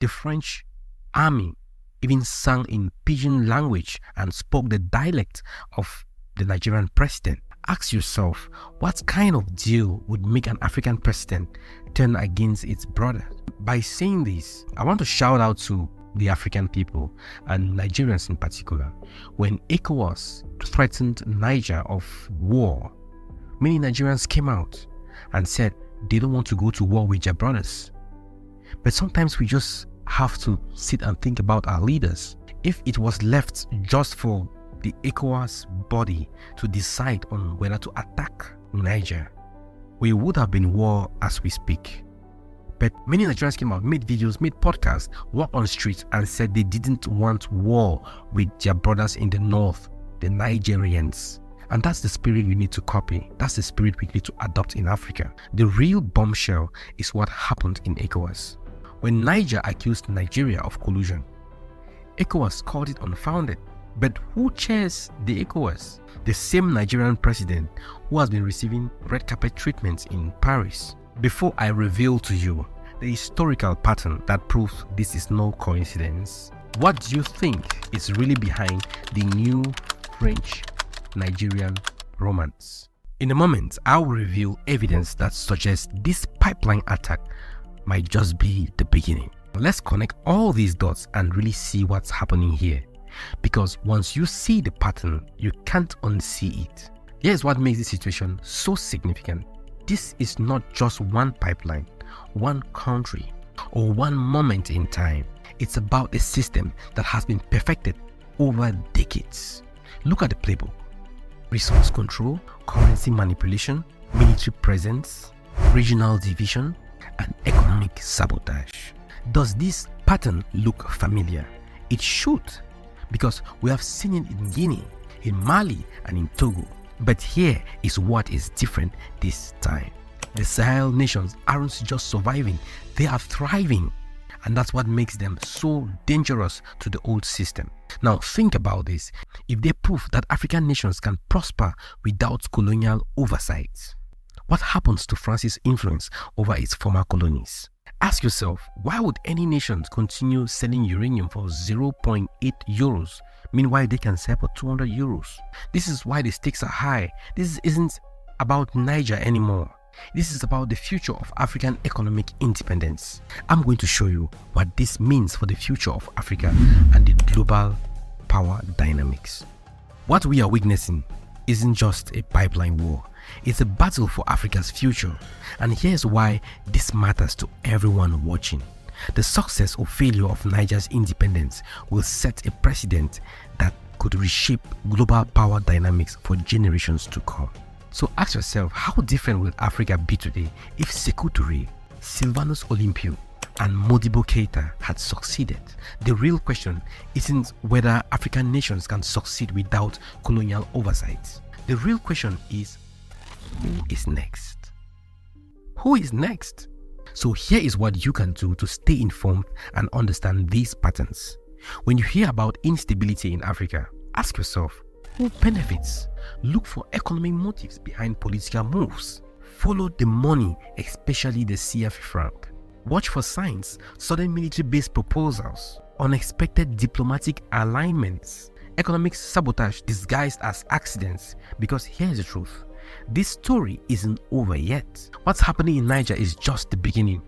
The French army even sang in pidgin language and spoke the dialect of the Nigerian president. Ask yourself, what kind of deal would make an African president turn against its brother? By saying this, I want to shout out to the African people and Nigerians in particular. When ECOWAS threatened Niger of war, many Nigerians came out and said they don't want to go to war with their brothers. But sometimes we just have to sit and think about our leaders. If it was left just for the ECOWAS body to decide on whether to attack Niger, we would have been war as we speak. But many Nigerians came out, made videos, made podcasts, walked on streets and said they didn't want war with their brothers in the north, the Nigerians. And that's the spirit we need to copy. That's the spirit we need to adopt in Africa. The real bombshell is what happened in ECOWAS. When Niger accused Nigeria of collusion, ECOWAS called it unfounded. But who chairs the ECOWAS? The same Nigerian president who has been receiving red carpet treatment in Paris. Before I reveal to you the historical pattern that proves this is no coincidence, what do you think is really behind the new French-Nigerian romance? In a moment, I will reveal evidence that suggests this pipeline attack might just be the beginning. Let's connect all these dots and really see what's happening here. Because once you see the pattern, you can't unsee it. Here's what makes this situation so significant. This is not just one pipeline, one country, or one moment in time. It's about a system that has been perfected over decades. Look at the playbook. Resource control, currency manipulation, military presence, regional division, and economic sabotage. Does this pattern look familiar? It should, because we have seen it in Guinea, in Mali, and in Togo. But here is what is different this time. The Sahel nations aren't just surviving, they are thriving. And that's what makes them so dangerous to the old system. Now think about this. If they prove that African nations can prosper without colonial oversight, what happens to France's influence over its former colonies? Ask yourself, why would any nation continue selling uranium for 0.8 euros? Meanwhile, they can sell for 200 euros. This is why the stakes are high. This isn't about Niger anymore. This is about the future of African economic independence. I'm going to show you what this means for the future of Africa and the global power dynamics. What we are witnessing isn't just a pipeline war. It's a battle for Africa's future. And here's why this matters to everyone watching. The success or failure of Niger's independence will set a precedent that could reshape global power dynamics for generations to come. So ask yourself, how different will Africa be today if Sekou Touré, Sylvanus Olympio, and Modibo Keita had succeeded? The real question isn't whether African nations can succeed without colonial oversight. The real question is, who is next? Who is next? So here is what you can do to stay informed and understand these patterns. When you hear about instability in Africa, ask yourself, who benefits? Look for economic motives behind political moves. Follow the money, especially the CFA franc. Watch for signs, sudden military-based proposals, unexpected diplomatic alignments, economic sabotage disguised as accidents. Because here's the truth. This story isn't over yet. What's happening in Niger is just the beginning.